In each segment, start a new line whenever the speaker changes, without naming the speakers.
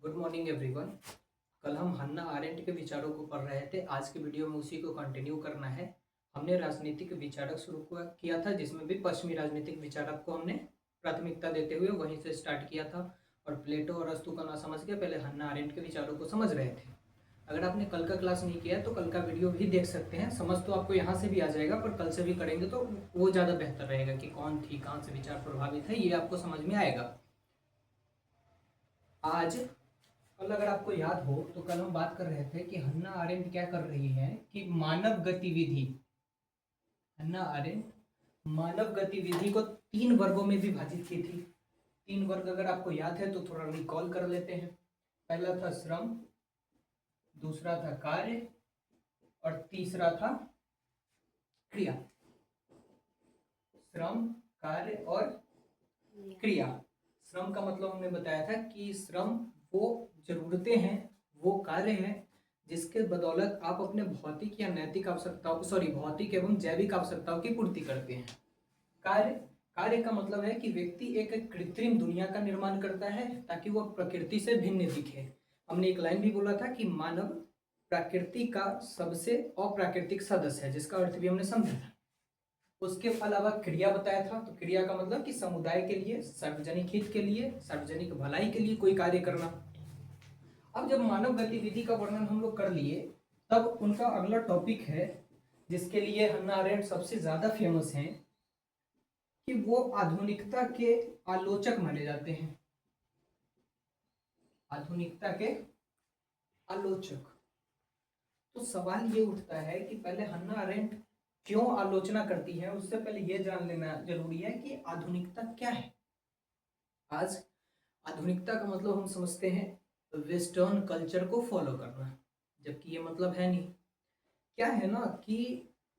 Good morning everyone. कल हम हन्ना aren't के विचारों को पढ़ रहे थे। आज के वीडियो में उसी को कंटिन्यू करना है। हमने राजनीतिक विचारक शुरू किया था, जिसमें भी पश्चिमी राजनीतिक विचारक को हमने प्राथमिकता देते हुए वहीं से स्टार्ट किया था। और प्लेटो और अरस्तु का ना समझ के पहले हन्ना आरेंट के विचारों को समझ रहे थे। अगर आपने कल का क्लास नहीं किया है तो कल का वीडियो भी देख सकते हैं। समझ तो आपको यहाँ से भी आ जाएगा, पर कल से भी करेंगे तो वो ज़्यादा बेहतर रहेगा कि कौन थी, कहाँ से विचार प्रभावित है, ये आपको समझ में आएगा। आज कल अगर आपको याद हो तो कल हम बात कर रहे थे कि हन्ना आरेंट क्या कर रही है कि मानव गतिविधि, हन्ना आरेंट मानव गतिविधि को 3 वर्गों में विभाजित की थी। 3 वर्ग अगर आपको याद है तो थोड़ा रिकॉल कर लेते हैं। पहला था श्रम, दूसरा था कार्य और तीसरा था क्रिया। श्रम, कार्य और क्रिया। श्रम का मतलब हमने बताया था कि श्रम वो जरूरतें हैं, वो कार्य हैं जिसके बदौलत आप अपने भौतिक या नैतिक आवश्यकताओं भौतिक एवं जैविक आवश्यकताओं की पूर्ति करते हैं। कार्य कार्य का मतलब है कि व्यक्ति एक कृत्रिम दुनिया का निर्माण करता है ताकि वह प्रकृति से भिन्न दिखे। हमने एक लाइन भी बोला था कि मानव प्रकृति का सबसे अप्राकृतिक सदस्य है, जिसका अर्थ भी हमने समझा था। उसके अलावा क्रिया बताया था, तो क्रिया का मतलब कि समुदाय के लिए, सार्वजनिक हित के लिए, सार्वजनिक भलाई के लिए कोई कार्य करना। अब जब मानव गतिविधि का वर्णन हम लोग कर लिए, तब उनका अगला टॉपिक है जिसके लिए हन्ना अरेंट सबसे ज्यादा फेमस हैं कि वो आधुनिकता के आलोचक माने जाते हैं। आधुनिकता के आलोचक। तो सवाल ये उठता है कि पहले हन्ना अरेंट क्यों आलोचना करती है, उससे पहले यह जान लेना जरूरी है कि आधुनिकता क्या है। आज आधुनिकता का मतलब हम समझते हैं वेस्टर्न कल्चर को फॉलो करना, जबकि ये मतलब है नहीं। क्या है ना कि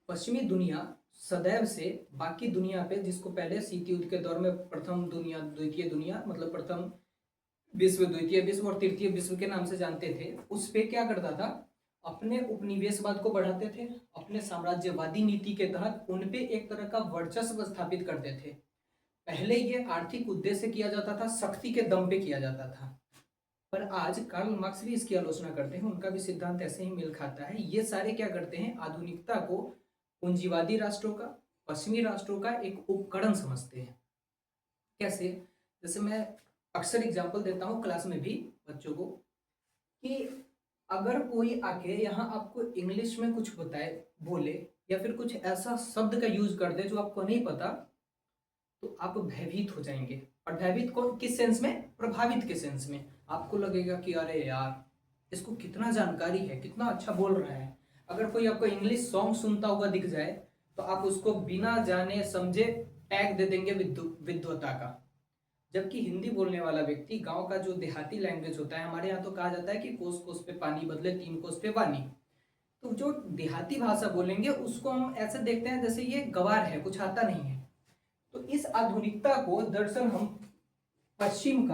पश्चिमी दुनिया सदैव से बाकी दुनिया पे, जिसको पहले शीत युद्ध के दौर में प्रथम दुनिया, द्वितीय दुनिया मतलब प्रथम विश्व, द्वितीय विश्व और तृतीय विश्व के नाम से जानते थे, उस पे क्या करता था, अपने उपनिवेशवाद को बढ़ाते थे, अपने साम्राज्यवादी नीति के तहत उन पे एक तरह का वर्चस्व स्थापित करते थे। पहले ये आर्थिक उद्देश्य से किया जाता था, शक्ति के दम पे किया जाता था। पर आज कार्ल मार्क्स भी इसकी आलोचना करते हैं, उनका भी सिद्धांत ऐसे ही मेल खाता है। ये सारे क्या करते हैं, आधुनिकता को पूंजीवादी राष्ट्रों का, पश्चिमी राष्ट्रों का एक उपकरण समझते हैं। कैसे? जैसे मैं अक्सर एग्जाम्पल देता हूँ क्लास में भी बच्चों को, कि अगर कोई आके यहाँ आपको इंग्लिश में कुछ बताए, बोले, या फिर कुछ ऐसा शब्द का यूज कर दे जो आपको नहीं पता, तो आप भयभीत हो जाएंगे। और भयभीत को किस सेंस में? प्रभावित के सेंस में। आपको लगेगा कि अरे यार, इसको कितना जानकारी है, कितना अच्छा बोल रहा है। अगर कोई आपको इंग्लिश सॉन्ग सुनता हुआ दिख जाए तो आप उसको बिना जाने समझे टैग दे देंगे विद्वता का। जबकि हिंदी बोलने वाला व्यक्ति, गांव का जो देहाती लैंग्वेज होता है, हमारे यहाँ तो कहा जाता है कि कोस कोस पे पानी बदले 3 कोस पे पानी, तो जो देहाती भाषा बोलेंगे उसको हम ऐसे देखते हैं जैसे ये गवार है, कुछ आता नहीं है। तो इस आधुनिकता को दरअसल हम पश्चिम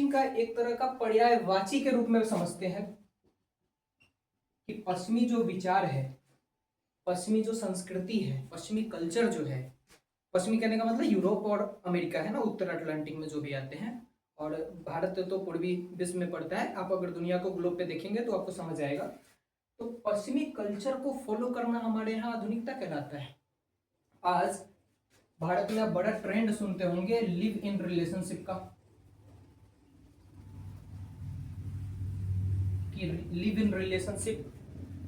का एक तरह का पर्यायवाची के रूप में समझते हैं कि पश्चिमी जो विचार है, पश्चिमी जो संस्कृति है, पश्चिमी कल्चर जो है, पश्चिमी कहने का मतलब यूरोप और अमेरिका है ना, उत्तर अटलांटिक में जो भी आते हैं, और भारत तो पूर्वी विश्व में पड़ता है। आप अगर दुनिया को ग्लोब पे देखेंगे तो आपको समझ आएगा। तो पश्चिमी कल्चर को फॉलो करना हमारे यहाँ आधुनिकता कहलाता है। आज भारत में आप बड़ा ट्रेंड सुनते होंगे लिव इन रिलेशनशिप का, कि लिव इन रिलेशनशिप,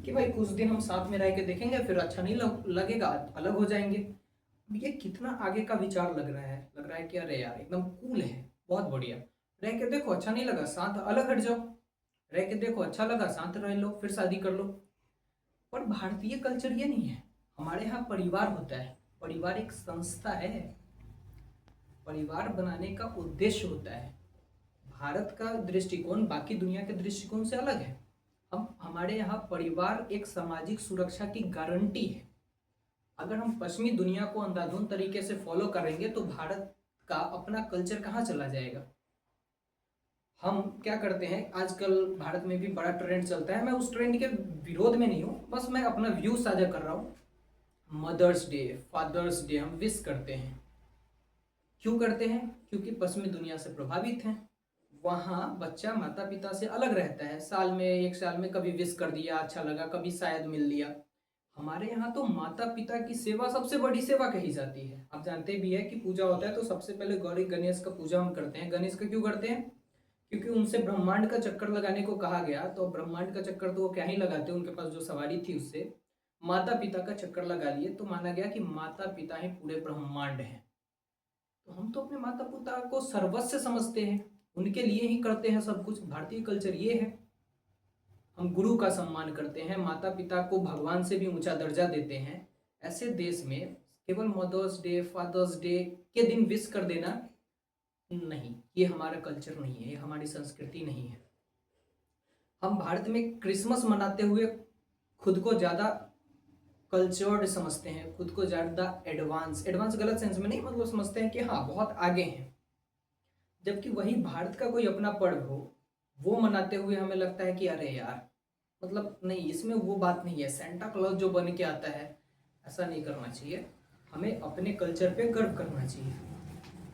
कि भाई कुछ दिन हम साथ में रह के देखेंगे, फिर अच्छा नहीं लगेगा, अलग हो जाएंगे। ये कितना आगे का विचार लग रहा है। लग रहा है कि अरे यार एकदम कूल है, बहुत बढ़िया, रह के देखो अच्छा नहीं लगा, साथ अलग हट जाओ, रह के देखो अच्छा लगा, साथ रह लो, फिर शादी कर लो। पर भारतीय कल्चर ये नहीं है। हमारे यहाँ परिवार होता है, परिवार एक संस्था है, परिवार बनाने का उद्देश्य होता है। भारत का दृष्टिकोण बाकी दुनिया के दृष्टिकोण से अलग है। हमारे यहाँ परिवार एक सामाजिक सुरक्षा की गारंटी है। अगर हम पश्चिमी दुनिया को अंधाधुंध तरीके से फॉलो करेंगे तो भारत का अपना कल्चर कहाँ चला जाएगा। हम क्या करते हैं, आजकल भारत में भी बड़ा ट्रेंड चलता है, मैं उस ट्रेंड के विरोध में नहीं हूँ, बस मैं अपना व्यू साझा कर रहा हूँ। मदर्स डे, फादर्स डे हम विश करते हैं। क्यों करते हैं? क्योंकि पश्चिमी दुनिया से प्रभावित हैं। वहाँ बच्चा माता पिता से अलग रहता है, साल में, एक साल में कभी विश कर दिया, अच्छा लगा, कभी शायद मिल लिया। हमारे यहाँ तो माता पिता की सेवा सबसे बड़ी सेवा कही जाती है। आप जानते भी है कि पूजा होता है तो सबसे पहले गौरी गणेश का पूजा हम करते हैं। गणेश का क्यों करते हैं? क्योंकि उनसे ब्रह्मांड का चक्कर लगाने को कहा गया, तो ब्रह्मांड का चक्कर तो वो क्या ही लगाते, उनके पास जो सवारी थी उससे माता पिता का चक्कर लगा लिए, तो माना गया कि माता पिता ही पूरे ब्रह्मांड हैं। तो हम तो अपने माता पिता को सर्वस्व समझते हैं, उनके लिए ही करते हैं सब कुछ। भारतीय कल्चर ये है, हम गुरु का सम्मान करते हैं, माता पिता को भगवान से भी ऊंचा दर्जा देते हैं। ऐसे देश में केवल मदर्स डे, फादर्स डे के दिन विश कर देना नहीं, ये हमारा कल्चर नहीं है, ये हमारी संस्कृति नहीं है। हम भारत में क्रिसमस मनाते हुए खुद को ज़्यादा कल्चर्ड समझते हैं, खुद को ज़्यादा एडवांस, एडवांस गलत सेंस में नहीं, मतलब समझते हैं कि हाँ बहुत आगे हैं। जबकि वही भारत का कोई अपना पर्व हो, वो मनाते हुए हमें लगता है कि अरे यार, मतलब नहीं, इसमें वो बात नहीं है, सेंटा क्लॉज जो बन के आता है, ऐसा नहीं करना चाहिए। हमें अपने कल्चर पे गर्व करना चाहिए।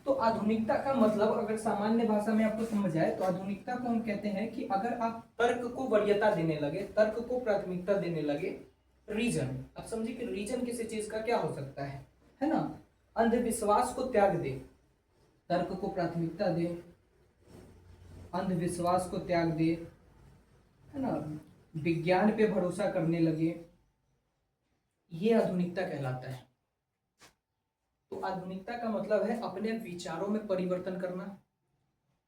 तो आधुनिकता का मतलब अगर सामान्य भाषा में आपको समझ आए, तो आधुनिकता को हम कहते हैं कि अगर आप तर्क को वरीयता देने लगे, तर्क को प्राथमिकता देने लगे, रीजन, आप समझिए कि रीजन किसी चीज का क्या हो सकता है ना? अंधविश्वास को त्याग दे, तर्क को प्राथमिकता दे, अंधविश्वास को त्याग दे, है ना, विज्ञान पे भरोसा करने लगे, ये आधुनिकता कहलाता है। तो आधुनिकता का मतलब है अपने विचारों में परिवर्तन करना,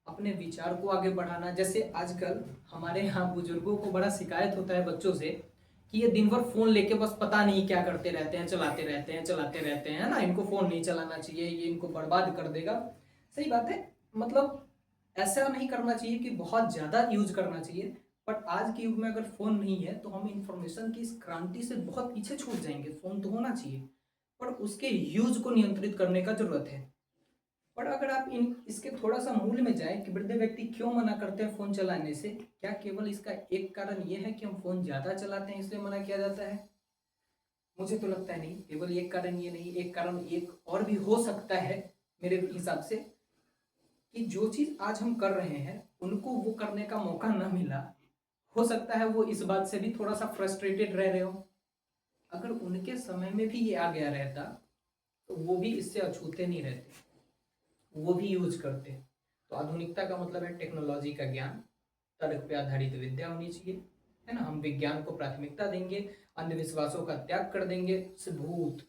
अपने विचार को आगे बढ़ाना। जैसे आजकल हमारे यहाँ बुजुर्गों को बड़ा शिकायत होता है बच्चों से कि ये दिन भर फोन लेके बस पता नहीं क्या करते रहते हैं, चलाते रहते हैं, चलाते रहते हैं ना, इनको फोन नहीं चलाना चाहिए, ये इनको बर्बाद कर देगा। सही बात है, मतलब ऐसा नहीं करना चाहिए कि बहुत ज़्यादा यूज करना चाहिए, बट आज के युग में अगर फ़ोन नहीं है तो हम इंफॉर्मेशन की इस क्रांति से बहुत पीछे छूट जाएंगे। फ़ोन तो होना चाहिए, पर उसके यूज को नियंत्रित करने का जरूरत है। पर अगर आप इसके थोड़ा सा मूल में जाएं कि वृद्ध व्यक्ति क्यों मना करते हैं फ़ोन चलाने से, क्या केवल इसका एक कारण ये है कि हम फ़ोन ज़्यादा चलाते हैं इसलिए मना किया जाता है? मुझे तो लगता है नहीं, केवल एक कारण ये नहीं, एक कारण एक और भी हो सकता है मेरे हिसाब से, कि जो चीज आज हम कर रहे हैं उनको वो करने का मौका ना मिला। हो सकता है वो इस बात से भी थोड़ा सा फ्रस्ट्रेटेड रह रहे हो। अगर उनके समय में भी ये आ गया रहता तो वो भी इससे अछूते नहीं रहते, वो भी यूज करते। तो आधुनिकता का मतलब है टेक्नोलॉजी का ज्ञान, तर्क पे आधारित विद्या होनी चाहिए, है ना। हम विज्ञान को प्राथमिकता देंगे, अंधविश्वासों का त्याग कर देंगे। भूत,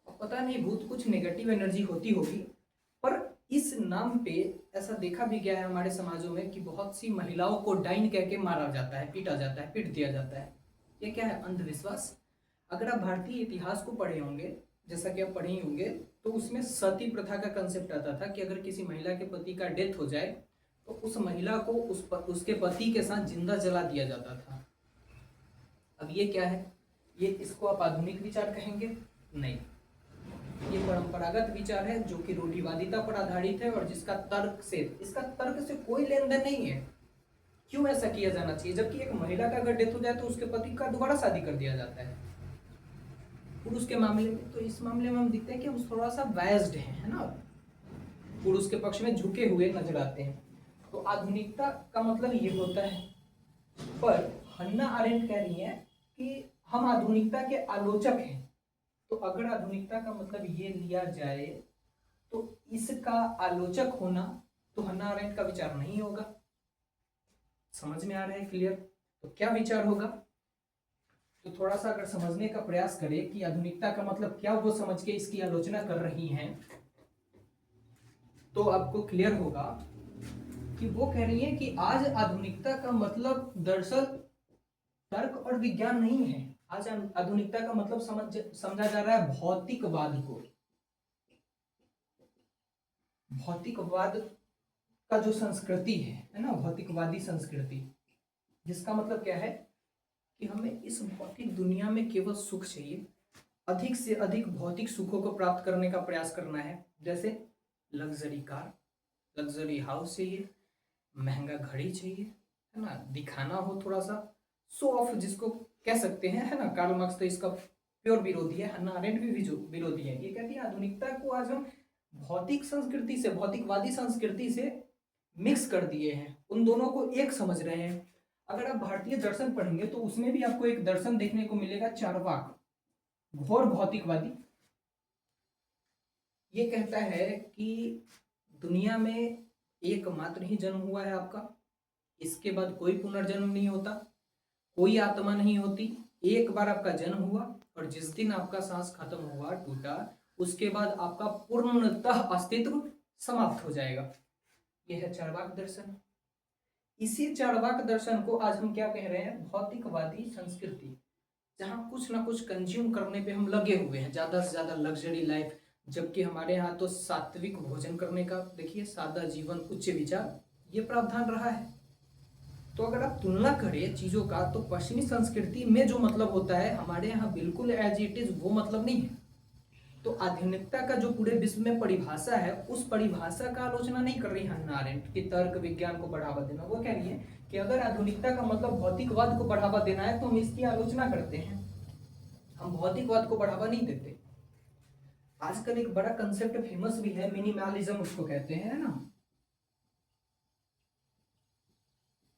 पता नहीं भूत कुछ नेगेटिव एनर्जी होती होगी, पर इस नाम पे ऐसा देखा भी गया है हमारे समाजों में कि बहुत सी महिलाओं को डाइन कह के मारा जाता है, पीटा जाता है, पीट दिया जाता है। ये क्या है? अंधविश्वास। अगर आप भारतीय इतिहास को पढ़े होंगे, जैसा कि आप पढ़े ही होंगे, तो उसमें सती प्रथा का कंसेप्ट आता था कि अगर किसी महिला के पति का डेथ हो जाए तो उस महिला को उसके पति के साथ जिंदा जला दिया जाता था। अब ये क्या है? ये, इसको आप आधुनिक विचार कहेंगे? नहीं, ये परंपरागत विचार है जो कि रूढ़िवादिता पर आधारित है और जिसका इसका तर्क से कोई लेन देन नहीं है। क्यों ऐसा किया जाना चाहिए? जबकि एक महिला का अगर डेथ हो जाए तो उसके पति का दोबारा शादी कर दिया जाता है। पुरुष के मामले में तो, इस मामले में हम दिखते हैं कि हम थोड़ा सा बायस्ड हैं, है ना, पुरुष के पक्ष में झुके हुए नजर आते हैं। तो आधुनिकता का मतलब ये होता है। पर हन्ना अरेंट कह रही है कि हम आधुनिकता के आलोचक हैं। तो अगर आधुनिकता का मतलब ये लिया जाए तो इसका आलोचक होना तो हन्ना अरेंट का विचार नहीं होगा। समझ में आ रहा है? क्लियर? तो क्या विचार होगा? तो थोड़ा सा अगर समझने का प्रयास करें कि आधुनिकता का मतलब क्या, वो समझ के इसकी आलोचना कर रही हैं, तो आपको क्लियर होगा कि वो कह रही है कि आज आधुनिकता का मतलब दरअसल तर्क और विज्ञान नहीं है। आज आधुनिकता का मतलब समझा जा रहा है भौतिकवाद को। भौतिकवाद का जो संस्कृति है ना, भौतिकवादी संस्कृति, जिसका मतलब क्या है कि हमें इस भौतिक दुनिया में केवल सुख चाहिए, अधिक से अधिक भौतिक सुखों को प्राप्त करने का प्रयास करना है। जैसे लग्जरी कार, लग्जरी हाउस चाहिए, महंगा घड़ी चाहिए, है ना, दिखाना हो थोड़ा सा, शो ऑफ जिसको कह सकते हैं, है ना। कार्ल मार्क्स तो इसका प्योर विरोधी है, हन्ना अरेंट भी जो विरोधी है। ये कहती है आधुनिकता को आज हम भौतिक संस्कृति से, भौतिकवादी संस्कृति से मिक्स कर दिए हैं, उन दोनों को एक समझ रहे हैं। अगर आप भारतीय दर्शन पढ़ेंगे तो उसमें भी आपको एक दर्शन देखने को मिलेगा, चार्वाक, घोर भौतिकवादी। ये कहता है कि दुनिया में एकमात्र ही जन्म हुआ है आपका, इसके बाद कोई पुनर्जन्म नहीं होता, कोई आत्मा नहीं होती। एक बार आपका जन्म हुआ और जिस दिन आपका सांस खत्म हुआ, टूटा, उसके बाद आपका पूर्णतः अस्तित्व समाप्त हो जाएगा। यह है चार्वाक दर्शन। इसी चार्वाक दर्शन को आज हम क्या कह रहे हैं? भौतिकवादी संस्कृति, जहां कुछ ना कुछ कंज्यूम करने पे हम लगे हुए हैं, ज्यादा से ज्यादा लग्जरी लाइफ, जबकि हमारे यहाँ तो सात्विक भोजन करने का, देखिए, सादा जीवन, उच्च विचार, ये प्रावधान रहा है। तो अगर आप तुलना करें चीजों का, तो पश्चिमी संस्कृति में जो मतलब होता है, हमारे यहाँ बिल्कुल एज इट इज वो मतलब नहीं है। तो आधुनिकता का जो पूरे विश्व में परिभाषा है, उस परिभाषा का आलोचना नहीं कर रही हन्ना अरेंट कि तर्क विज्ञान को बढ़ावा देना। वो कह रही है कि अगर आधुनिकता का मतलब भौतिकवाद को बढ़ावा देना है तो हम इसकी आलोचना करते हैं, हम भौतिकवाद को बढ़ावा नहीं देते। आजकल एक बड़ा कंसेप्ट फेमस भी है, मिनिमलिज्म उसको कहते हैं, ना।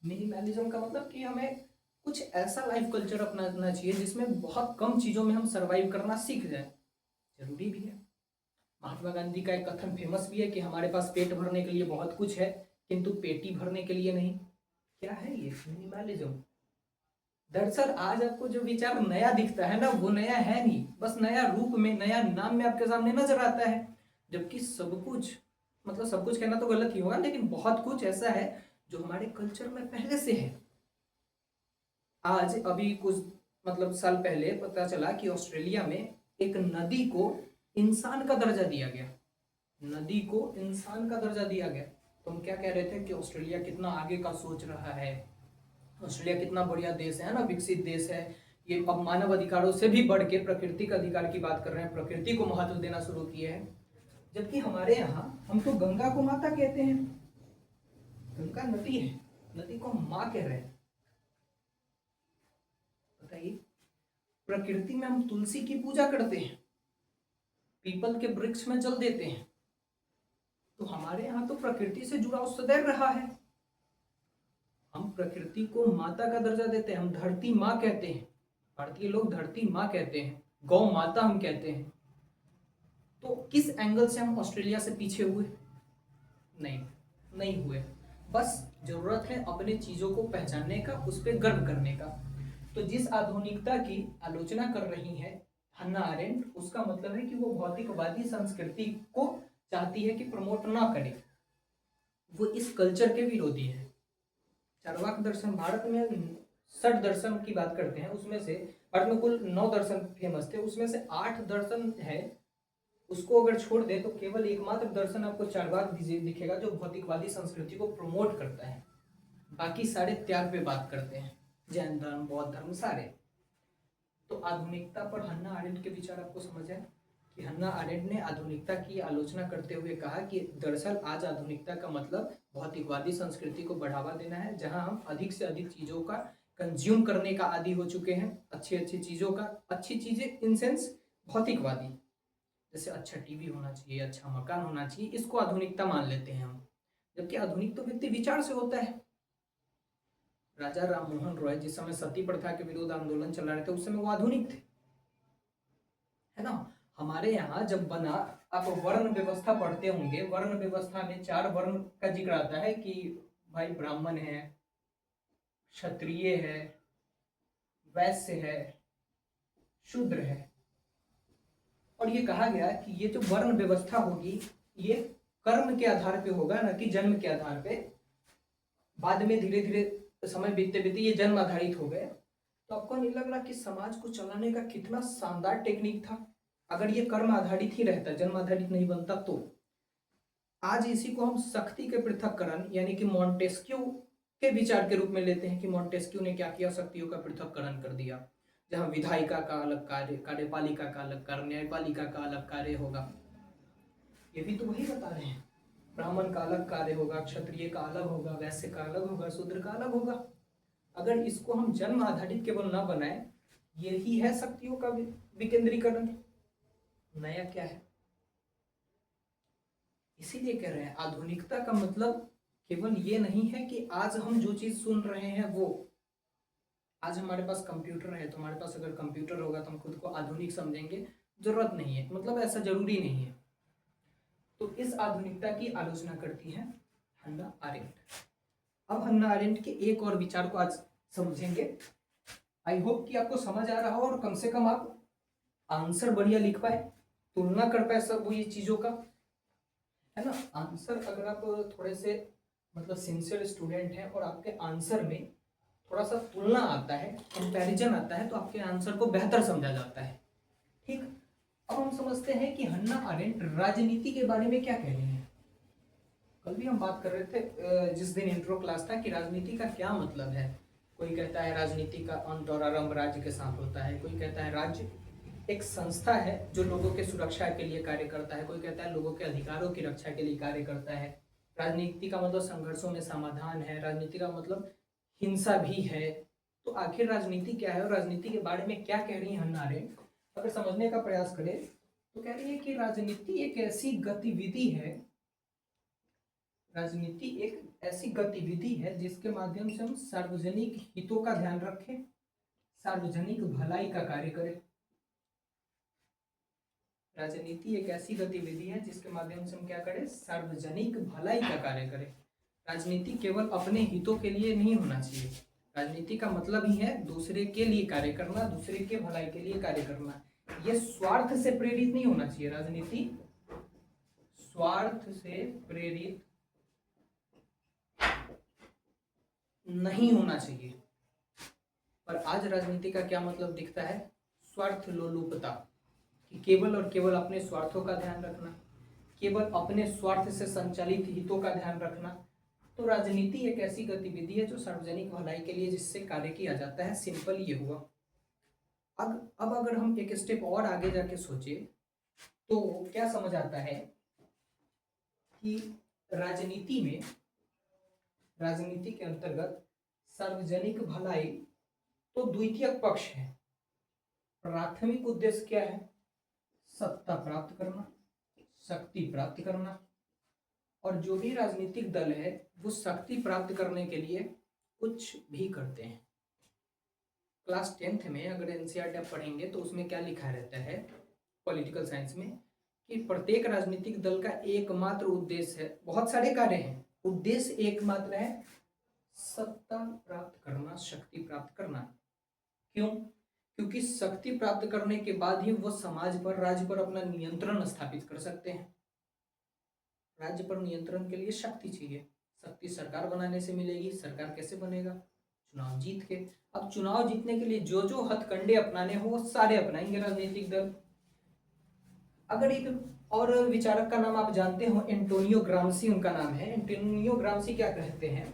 मिनिमलिज्म का मतलब कि हमें कुछ ऐसा लाइफ कल्चर अपनाना चाहिए जिसमें बहुत कम चीजों में हम सरवाइव करना सीख जाए। जरूरी भी है। महात्मा गांधी का एक कथन फेमस भी है कि हमारे पास पेट भरने के लिए बहुत कुछ है, किंतु पेटी भरने के लिए नहीं। क्या है ये? मिनिमलिज्म। दरअसल आज आपको जो विचार नया दिखता है ना, वो नया है नहीं, बस नया रूप में, नया नाम में आपके सामने नजर आता है। जबकि सब कुछ, मतलब सब कुछ कहना तो गलत ही होगा, लेकिन बहुत कुछ ऐसा है जो हमारे कल्चर में पहले से है। आज अभी कुछ मतलब साल पहले पता चला कि ऑस्ट्रेलिया में एक नदी को इंसान का दर्जा दिया गया। नदी को इंसान का दर्जा दिया गया। तो हम क्या कह रहे थे कि ऑस्ट्रेलिया कितना आगे का सोच रहा है, ऑस्ट्रेलिया कितना बढ़िया देश है ना, विकसित देश है। ये अब मानव अधिकारों से भी बढ़ के प्रकृति का अधिकार की बात कर रहे हैं, प्रकृति को महत्व देना शुरू किए हैं। जबकि हमारे यहाँ हम तो गंगा को माता कहते हैं, गंगा नदी है, नदी को हम माँ कह रहे हैं। बताइए, प्रकृति में हम तुलसी की पूजा करते हैं, पीपल के वृक्ष में जल देते हैं। तो हमारे यहाँ तो प्रकृति से जुड़ाव सदैव रहा है। हम प्रकृति को माता का दर्जा देते हैं, हम धरती माँ कहते हैं। भारतीय लोग धरती माँ कहते हैं, गौ माता हम कहते हैं। तो किस एंगल से हम ऑस्ट्रेलिया से पीछे हुए? नहीं हुए। बस जरूरत है अपने चीजों को पहचानने का, उस पर गर्व करने का। तो जिस आधुनिकता की आलोचना कर रही है हन्ना अरेंट, उसका मतलब है कि वो भौतिकवादी संस्कृति को चाहती है कि प्रमोट ना करे, वो इस कल्चर के विरोधी है। चार्वाक दर्शन, भारत में 60 दर्शन की बात करते हैं, उसमें से भारत में कुल 9 दर्शन फेमस थे, उसमें से 8 दर्शन है। उसको अगर छोड़ दे तो केवल एकमात्र दर्शन आपको चार्वाक दिखेगा जो भौतिकवादी संस्कृति को प्रमोट करता है। बाकी सारे त्याग पे बात करते हैं, जैन धर्म, बौद्ध धर्म, सारे। तो आधुनिकता पर हन्ना अरेंट के विचार आपको समझ है कि हन्ना अरेंट ने आधुनिकता की आलोचना करते हुए कहा कि दरअसल आज आधुनिकता का मतलब भौतिकवादी संस्कृति को बढ़ावा देना है, जहां हम अधिक से अधिक चीजों का कंज्यूम करने का आदी हो चुके हैं, अच्छी अच्छी चीजों का, अच्छी चीजें इन सेंस भौतिकवादी, जैसे अच्छा टीवी होना चाहिए, अच्छा मकान होना चाहिए, इसको आधुनिकता मान लेते हैं हम। जबकि आधुनिक तो व्यक्ति विचार से होता है। राजा राम मोहन रॉय जिस समय सती प्रथा के विरुद्ध आंदोलन चला रहे थे, उस समय वो आधुनिक थे, है ना। हमारे यहाँ जब बना, आप वर्ण व्यवस्था पढ़ते होंगे, वर्ण व्यवस्था में 4 वर्ण का जिक्र आता है कि भाई ब्राह्मण है, क्षत्रिय है, वैश्य है, शूद्र है। और ये कहा गया कि ये जो वर्ण व्यवस्था होगी ये कर्म के आधार पे होगा, न कि जन्म के आधार पे। बाद में धीरे धीरे समय बीतते बीतते ये जन्म आधारित हो गए। तो आपको नहीं लग रहा कि समाज को चलाने का कितना शानदार टेक्निक था? अगर ये कर्म आधारित ही रहता, जन्म आधारित नहीं बनता, तो आज इसी को हम शक्ति के पृथक्करण यानी कि मॉन्टेस्क्यू के विचार के रूप में लेते हैं कि मॉन्टेस्क्यू ने क्या किया, शक्तियों का पृथक्करण कर दिया, जहां विधायिका का अलग कार्य, कार्यपालिका का अलग कार्य, न्यायपालिका का अलग कार्य होगा। ये भी तो वही बता रहे हैं, ब्राह्मण का अलग कार्य होगा, क्षत्रिय का अलग होगा, वैश्य का अलग होगा, शूद्र का अलग होगा। अगर इसको हम जन्म आधारित केवल ना बनाए, यही है शक्तियों का विकेंद्रीकरण। नया क्या है? इसीलिए कह रहे हैं आधुनिकता का मतलब केवल ये नहीं है कि आज हम जो चीज सुन रहे हैं वो, आज हमारे पास कंप्यूटर है तो हमारे पास अगर कंप्यूटर होगा तो हम खुद को आधुनिक समझेंगे, जरूरत नहीं है, मतलब ऐसा जरूरी नहीं है। तो इस आधुनिकता की आलोचना करती है हन्ना अरेंट। अब हन्ना अरेंट के एक और विचार को आज समझेंगे। आई होप कि आपको समझ आ रहा हो और कम से कम आप आंसर बढ़िया लिख पाए, तुलना कर पाए सब वो ये चीजों का, है ना। आंसर अगर आप थोड़े से मतलब सिंसियर स्टूडेंट हैं और आपके आंसर में थोड़ा सा तुलना आता है, कंपैरिजन आता है, तो आपके आंसर को बेहतर समझा जाता है। ठीक, अब हम समझते हैं कि हन्ना अरेंट राजनीति के बारे में क्या कह रही हैं। कल भी हम बात कर रहे थे जिस दिन इंट्रो क्लास था कि राजनीति का क्या मतलब है। कोई कहता है राजनीति का अंत और आरंभ राज्य के साथ होता है, कोई कहता है राज्य एक संस्था है जो लोगों के सुरक्षा के लिए कार्य करता है, कोई कहता है लोगों के अधिकारों की रक्षा के लिए कार्य करता है। राजनीति का मतलब संघर्षों में समाधान है, राजनीति का मतलब हिंसा भी है। तो आखिर राजनीति क्या है और राजनीति के बारे में क्या कह रही है हन्ना अरेंट, अगर समझने का प्रयास करें तो कह रही है कि राजनीति एक ऐसी गतिविधि है, राजनीति एक ऐसी गतिविधि है जिसके माध्यम से हम सार्वजनिक हितों का ध्यान रखें, सार्वजनिक भलाई का कार्य करें। राजनीति एक ऐसी गतिविधि है जिसके माध्यम से हम क्या करें, सार्वजनिक भलाई का कार्य करें। राजनीति केवल अपने हितों के लिए नहीं होना चाहिए, राजनीति का मतलब ही है दूसरे के लिए कार्य करना, दूसरे के भलाई के लिए कार्य करना। ये स्वार्थ से प्रेरित नहीं होना चाहिए, राजनीति स्वार्थ से प्रेरित नहीं होना चाहिए। पर आज राजनीति का क्या मतलब दिखता है, स्वार्थ लोलुपता, कि केवल और केवल अपने स्वार्थों का ध्यान रखना, केवल अपने स्वार्थ से संचालित हितों का ध्यान रखना। तो राजनीति एक ऐसी गतिविधि है जो सार्वजनिक भलाई के लिए जिससे कार्य किया जाता है, सिंपल ये हुआ। अब अगर हम एक स्टेप और आगे जाके सोचे तो क्या समझ आता है कि राजनीति में, राजनीति के अंतर्गत सार्वजनिक भलाई तो द्वितीयक पक्ष है, प्राथमिक उद्देश्य क्या है, सत्ता प्राप्त करना, शक्ति प्राप्त करना। और जो भी राजनीतिक दल है वो शक्ति प्राप्त करने के लिए कुछ भी करते हैं। क्लास 10th में अगर एनसीईआरटी आप पढ़ेंगे तो उसमें क्या लिखा रहता है पॉलिटिकल साइंस में, कि प्रत्येक राजनीतिक दल का एकमात्र उद्देश्य है, बहुत सारे कार्य हैं, उद्देश्य एकमात्र है सत्ता प्राप्त करना, शक्ति प्राप्त करना। क्यों? क्योंकि शक्ति प्राप्त करने के बाद ही वो समाज पर, राज्य पर अपना नियंत्रण स्थापित कर सकते हैं। राज्य पर नियंत्रण के लिए शक्ति चाहिए, शक्ति सरकार बनाने से मिलेगी। सरकार कैसे बनेगा, चुनाव जीत के। अब चुनाव जीतने के लिए जो जो हथकंडे अपनाने हो वो सारे अपनाएंगे राजनीतिक दल। अगर एक और विचारक का नाम आप जानते हो, एंटोनियो ग्राम्सी उनका नाम है। एंटोनियो ग्राम्सी क्या कहते हैं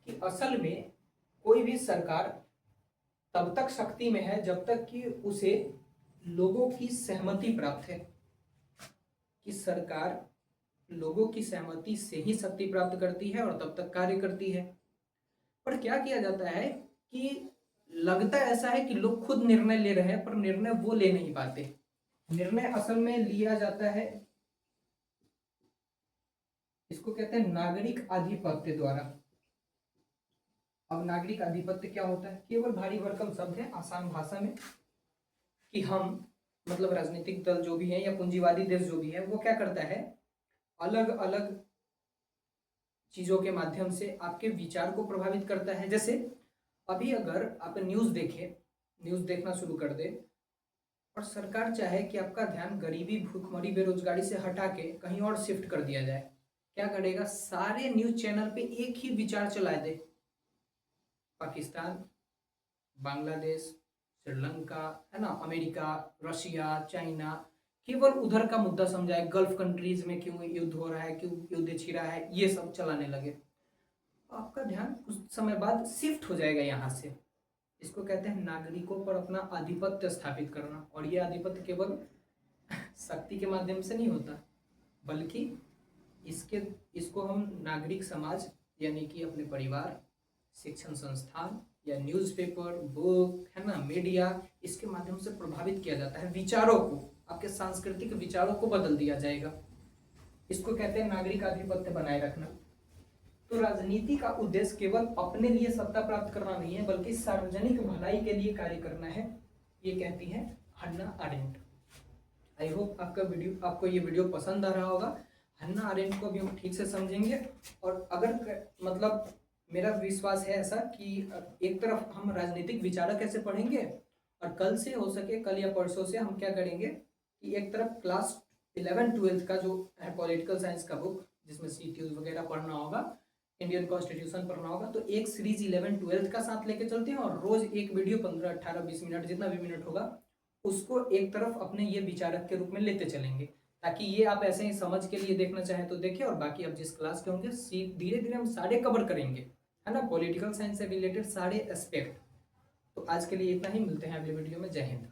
कि असल में कोई भी सरकार तब तक शक्ति में है जब तक कि उसे लोगों की सहमति प्राप्त है, कि सरकार लोगों की सहमति से ही शक्ति प्राप्त करती है और तब तक कार्य करती है। पर क्या किया जाता है कि लगता ऐसा है कि लोग खुद निर्णय ले रहे हैं पर निर्णय वो ले नहीं पाते। निर्णय असल में लिया जाता है, इसको कहते हैं नागरिक आधिपत्य द्वारा। अब नागरिक आधिपत्य क्या होता है, केवल भारी भरकम शब्द है आसान भाषा में, कि हम मतलब राजनीतिक दल जो भी है या पूंजीवादी देश जो भी है वो क्या करता है, अलग अलग चीजों के माध्यम से आपके विचार को प्रभावित करता है। जैसे अभी अगर आप न्यूज देखें, न्यूज देखना शुरू कर दे और सरकार चाहे कि आपका ध्यान गरीबी, भूखमरी, बेरोजगारी से हटा के कहीं और शिफ्ट कर दिया जाए, क्या करेगा, सारे न्यूज चैनल पे एक ही विचार चला दे, पाकिस्तान, बांग्लादेश, श्रीलंका, है ना, अमेरिका, रशिया, चाइना, केवल उधर का मुद्दा समझाए, गल्फ कंट्रीज में क्यों युद्ध हो रहा है, क्यों युद्ध छिड़ा है, ये सब चलाने लगे। आपका ध्यान कुछ समय बाद शिफ्ट हो जाएगा यहाँ से। इसको कहते हैं नागरिकों पर अपना आधिपत्य स्थापित करना। और ये आधिपत्य केवल शक्ति के माध्यम से नहीं होता, बल्कि इसको हम नागरिक समाज यानी कि अपने परिवार, शिक्षण संस्थान या न्यूज़पेपर, बुक, है ना, मीडिया, इसके माध्यम से प्रभावित किया जाता है। विचारों को, आपके सांस्कृतिक विचारों को बदल दिया जाएगा। इसको कहते हैं नागरिक आधिपत्य बनाए रखना। तो राजनीति का उद्देश्य केवल अपने लिए सत्ता प्राप्त करना नहीं है, बल्कि सार्वजनिक भलाई के लिए कार्य करना है, ये कहती है हन्ना अरेंट। आई होप आपको ये वीडियो पसंद आ रहा होगा। हन्ना अरेंट को भी हम ठीक से समझेंगे, और अगर मतलब मेरा विश्वास है ऐसा कि एक तरफ हम राजनीतिक विचारक कैसे पढ़ेंगे, और कल से हो सके, कल या परसों से हम क्या करेंगे कि एक तरफ क्लास 11-12 का जो है पॉलिटिकल साइंस का बुक, जिसमें CTU वगैरह पढ़ना होगा, इंडियन कॉन्स्टिट्यूशन पढ़ना होगा, तो एक सीरीज 11-12 का साथ लेके चलते हैं, और रोज एक वीडियो 15, 18, 20 मिनट जितना भी मिनट होगा उसको एक तरफ अपने ये विचारक के रूप में लेते चलेंगे, ताकि ये आप ऐसे ही समझ के लिए देखना चाहें तो देखिए, और बाकी आप जिस क्लास के होंगे धीरे धीरे हम सारे कवर करेंगे, है ना, पॉलिटिकल साइंस से रिलेटेड सारे एस्पेक्ट। तो आज के लिए इतना ही, मिलते हैं अगले वीडियो में। जय हिंद।